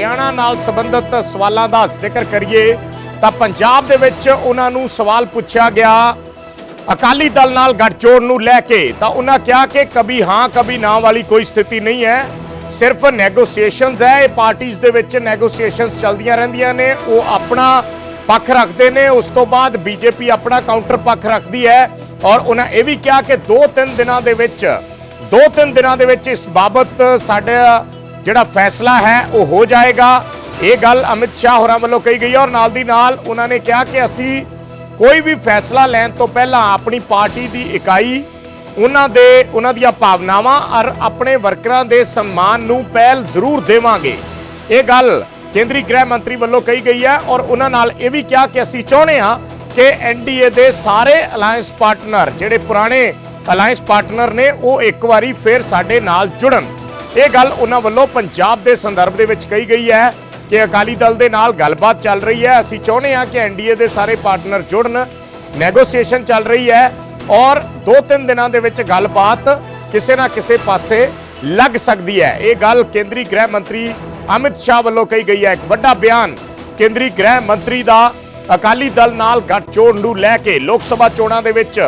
हरियाणा नाल संबंधित सवालों का जिक्र करिए तो पंजाब दे विच उन्हां नूं सवाल पूछा गया अकाली दल नाल गठजोड़ नूं लैके, तो उन्हां कहा कि कभी हाँ कभी ना वाली कोई स्थिति नहीं है, सिर्फ नैगोसीएशनस है। ये पार्टीज़ दे विच नैगोसीएशनस चलदियां रहिंदियां ने, वो अपना पक्ष रखते हैं, उस तो बाद बीजेपी अपना काउंटर पक्ष रखती है। और उन्हें यह भी कहा कि दो तीन दिनों दे विच इस बाबत साडा जिहड़ा फैसला है वो हो जाएगा। ये गल अमित शाह होरां वल्लों कही गई है। और नाल दी नाल उन्होंने कहा कि असी कोई भी फैसला लैण तो पहला अपनी पार्टी की इकाई उन्हां दी भावनावां और अपने वर्करां दे सम्मान नूं पहल जरूर देवांगे। ये गल केंद्रीय गृह मंत्री वल्लों कही गई है। और उन्हां नाल यह भी कहा कि असी चाहुंदे हां कि एनडीए दे सारे अलायंस पार्टनर जिहड़े पुराने अलायंस पार्टनर ने वो एक बारी फिर साडे नाल जुड़न। ये गल उन्हां वल्लों पंजाब के संदर्भ दे विच कही गई है कि अकाली दल दे नाल गलबात चल रही है, असी चाहुंदे हां कि एनडीए दे सारे पार्टनर जुड़न, नैगोसीएशन चल रही है और दो तीन दिनों दे विच गलबात किसी ना किसी पासे लग सकती है। ये गल केंद्रीय गृह मंत्री अमित शाह वल्लों कही गई है। एक वड्डा बयान केंद्रीय गृह मंत्री का अकाली दल नाल गठजोड़ नूं लैके लोक सभा चोणां दे विच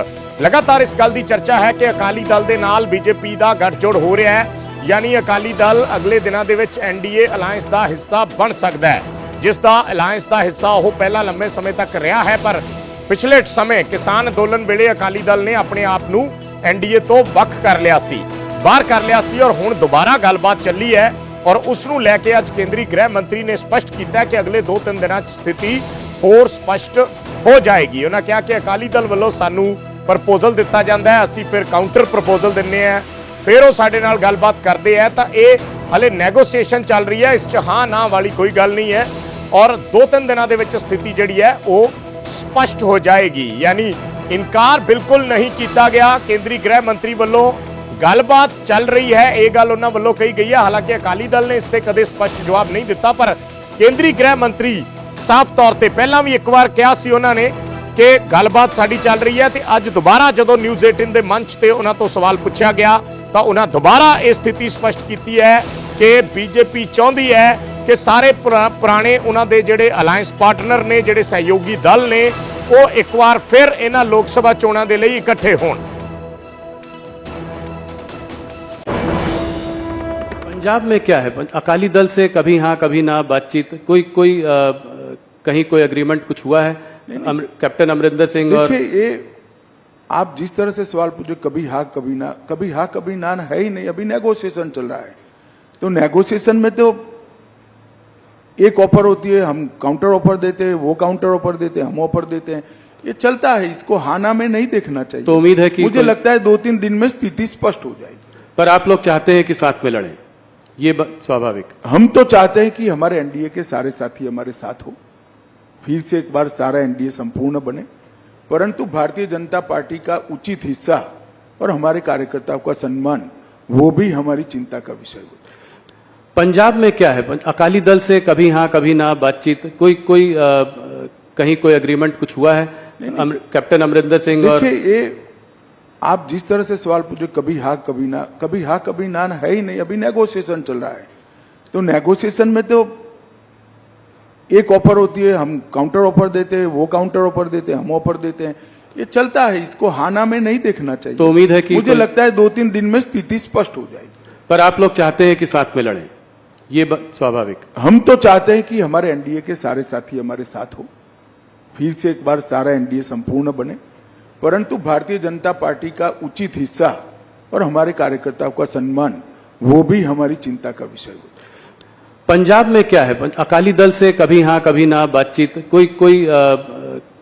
लगातार इस गल की चर्चा है कि अकाली दल दे नाल बीजेपी का गठजोड़ हो रहा है, यानी अकाली दल अगले दिनों के विच एनडीए अलायंस का हिस्सा बन सकता है, जिसका अलायंस का हिस्सा वो पहला लंबे समय तक रहा है। पर पिछले समय किसान अंदोलन वेले अकाली दल ने अपने आप नूं एनडीए तो वख कर लिया सी, बाहर कर लिया सी और हुण दोबारा गलबात चली है। और उसनूं लैके अज केंद्रीय गृह मंत्री ने स्पष्ट किया कि अगले दो तीन दिनों स्थिति होर स्पष्ट हो जाएगी। उन्होंने कहा कि अकाली दल वालों सानू प्रपोजल दिता जाता है, असी फिर काउंटर प्रपोजल दिन्ने हैं, फिर वो साडे नाल गलबात करते हैं, तो ये हले नैगोसीएशन चल रही है, इस च हाँ ना वाली कोई गल नहीं है। और दो तीन दिनों के विच स्थिति जिहड़ी है वो स्पष्ट हो जाएगी, यानी इनकार बिल्कुल नहीं किया गया। केंद्रीय गृह मंत्री वालों गलबात चल रही है, ये गल उन्होंने वालों कही गई है। हालांकि अकाली दल ने इस पर कदे स्पष्ट जवाब नहीं दिता, पर केंद्रीय गृह मंत्री साफ तौर पर पहला भी एक बार कहा सी उन्होंने कि गलबात साडी चल रही है। तो अज दोबारा जो न्यूज़ 18 के मंच पर उन्होंने तो सवाल पूछा गया तो उन्होंने दोबारा ये स्थिति स्पष्ट की है कि बीजेपी चाहती है कि सारे पुराने उन्होंने जिहड़े अलायंस पार्टनर ने, जिहड़े सहयोगी दल ने, वो एक बार फिर इन्हां लोक सभा चोणां दे लई इकट्ठे होण। पंजाब में क्या है, अकाली दल से कभी हाँ कभी ना बातचीत, कोई कहीं कोई एग्रीमेंट कुछ हुआ है? कैप्टन अमरिंदर सिंह और ये आप जिस तरह से सवाल पूछे कभी हाँ कभी ना है ही नहीं। अभी नेगोशिएशन चल रहा है, तो नेगोशिएशन में तो एक ऑफर होती है, हम काउंटर ऑफर देते हैं, वो काउंटर ऑफर देते हैं, हम ऑफर देते हैं, ये चलता है। इसको हाना में नहीं देखना चाहिए। तो उम्मीद है कि मुझे लगता है दो तीन दिन में स्थिति स्पष्ट हो जाएगी। पर आप लोग चाहते हैं कि साथ में लड़ें, ये स्वाभाविक। हम तो चाहते हैं कि हमारे एनडीए के सारे साथी हमारे साथ हो, फिर से एक बार सारा एनडीए संपूर्ण बने, परंतु भारतीय जनता पार्टी का उचित हिस्सा और हमारे कार्यकर्ताओं का सम्मान वो भी हमारी चिंता का विषय होता है। पंजाब में क्या है, अकाली दल से कभी हाँ कभी ना बातचीत, कोई कहीं कोई एग्रीमेंट कुछ हुआ है? कैप्टन अमरिंदर सिंह और ये आप जिस तरह से सवाल पूछे कभी हाँ कभी ना है ही नहीं। अभी नेगोशिएशन चल रहा है, तो नेगोशिएशन में तो एक ऑफर होती है, हम काउंटर ऑफर देते हैं, वो काउंटर ऑफर देते हैं, हम ऑफर देते हैं, ये चलता है। इसको हाना में नहीं देखना चाहिए। तो उम्मीद है कि मुझे लगता है दो तीन दिन में स्थिति स्पष्ट हो जाएगी। पर आप लोग चाहते हैं कि साथ में लड़ें, ये स्वाभाविक। हम तो चाहते हैं कि हमारे एनडीए के सारे साथी हमारे साथ हो, फिर से एक बार सारा एनडीए संपूर्ण बने, परंतु भारतीय जनता पार्टी का उचित हिस्सा और हमारे कार्यकर्ताओं का सम्मान वो भी हमारी चिंता का विषय होता है। पंजाब में क्या है, अकाली दल से कभी हाँ कभी ना बातचीत, कोई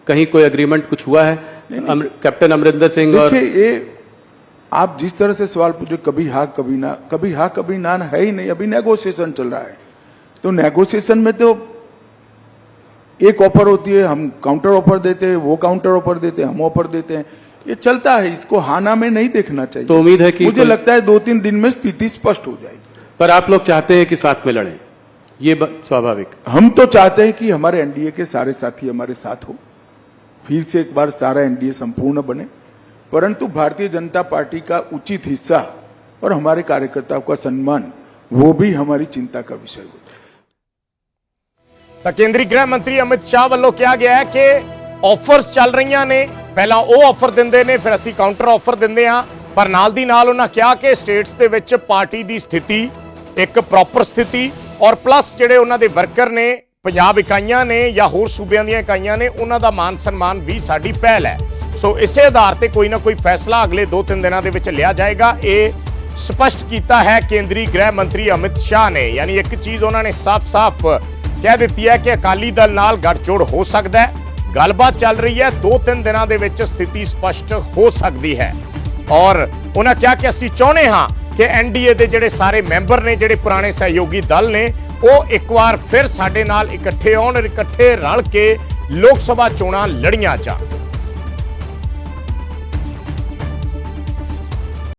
कहीं कोई एग्रीमेंट कुछ हुआ है? कैप्टन अमरिंदर सिंह और ये आप जिस तरह से सवाल पूछे कभी हाँ कभी ना है ही नहीं। अभी नेगोशिएशन चल रहा है, तो नेगोशिएशन में तो एक ऑफर होती है, हम काउंटर ऑफर देते हैं, वो काउंटर ऑफर देते हैं, हम ऑफर देते हैं, ये चलता है। इसको हाना में नहीं देखना चाहिए। तो उम्मीद है कि मुझे लगता है दो तीन दिन में स्थिति स्पष्ट हो जाएगी। पर आप लोग चाहते हैं कि साथ में लड़ें, ये स्वाभाविक। हम तो चाहते हैं कि हमारे एनडीए के सारे साथी हमारे साथ हो, फिर से एक बार सारा एनडीए संपूर्ण बने, परंतु भारतीय जनता पार्टी का उचित हिस्सा और हमारे कार्यकर्ताओं का सम्मान वो भी हमारी चिंता का विषय होता है। ਤਾਂ ਕੇਂਦਰੀ ਗ੍ਰਹਿ ਮੰਤਰੀ ਅਮਿਤ ਸ਼ਾਹ ਵੱਲੋਂ ਕਿਹਾ ਗਿਆ ਹੈ ਕਿ ਆਫਰਸ ਚੱਲ ਰਹੀਆਂ ਨੇ, ਪਹਿਲਾਂ ਉਹ ਆਫਰ ਦਿੰਦੇ ਨੇ, ਫਿਰ ਅਸੀਂ ਕਾਊਂਟਰ ਆਫਰ ਦਿੰਦੇ ਹਾਂ। ਪਰ ਨਾਲ ਦੀ ਨਾਲ ਉਹਨਾਂ ਕਿਹਾ ਕਿ ਸਟੇਟਸ ਦੇ ਵਿੱਚ ਪਾਰਟੀ ਦੀ ਸਥਿਤੀ ਇੱਕ ਪ੍ਰੋਪਰ ਸਥਿਤੀ ਔਰ ਪਲੱਸ ਜਿਹੜੇ ਉਹਨਾਂ ਦੇ ਵਰਕਰ ਨੇ, ਪੰਜਾਬ ਇਕਾਈਆਂ ਨੇ ਜਾਂ ਹੋਰ ਸੂਬਿਆਂ ਦੀਆਂ ਇਕਾਈਆਂ ਨੇ, ਉਹਨਾਂ ਦਾ ਮਾਨ ਸਨਮਾਨ ਵੀ ਸਾਡੀ ਪਹਿਲ ਹੈ। ਸੋ ਇਸੇ ਆਧਾਰ ਤੇ ਕੋਈ ਨਾ ਕੋਈ ਫੈਸਲਾ ਅਗਲੇ 2-3 ਦਿਨਾਂ ਦੇ ਵਿੱਚ ਲਿਆ ਜਾਏਗਾ। ਇਹ ਸਪਸ਼ਟ ਕੀਤਾ ਹੈ ਕੇਂਦਰੀ ਗ੍ਰਹਿ ਮੰਤਰੀ ਅਮਿਤ ਸ਼ਾਹ ਨੇ। ਯਾਨੀ ਇੱਕ ਚੀਜ਼ ਉਹਨਾਂ ਨੇ ਸਾਫ਼-ਸਾਫ਼ ਕਹਿ ਦਿੱਤੀ ਹੈ ਕਿ ਅਕਾਲੀ ਦਲ ਨਾਲ ਗੱਠਜੋੜ ਹੋ ਸਕਦਾ ਹੈ, ਗੱਲਬਾਤ ਚੱਲ ਰਹੀ ਹੈ, 2-3 ਦਿਨਾਂ ਦੇ ਵਿੱਚ ਸਥਿਤੀ ਸਪਸ਼ਟ ਹੋ ਸਕਦੀ ਹੈ। ਔਰ ਉਹਨਾਂ ਕਿਹਾ ਕਿ ਅਸੀਂ ਚਾਹੁੰਦੇ ਹਾਂ ਕਿ ਐਨਡੀਏ ਦੇ ਜਿਹੜੇ ਸਾਰੇ ਮੈਂਬਰ ਨੇ, ਜਿਹੜੇ ਪੁਰਾਣੇ ਸਹਿਯੋਗੀ ਦਲ ਨੇ, ਉਹ ਇੱਕ ਵਾਰ ਫਿਰ ਸਾਡੇ ਨਾਲ ਇਕੱਠੇ ਆਉਣ, ਇਕੱਠੇ ਰਲ ਕੇ ਲੋਕ ਸਭਾ ਚੋਣਾਂ ਲੜੀਆਂ ਜਾਣ।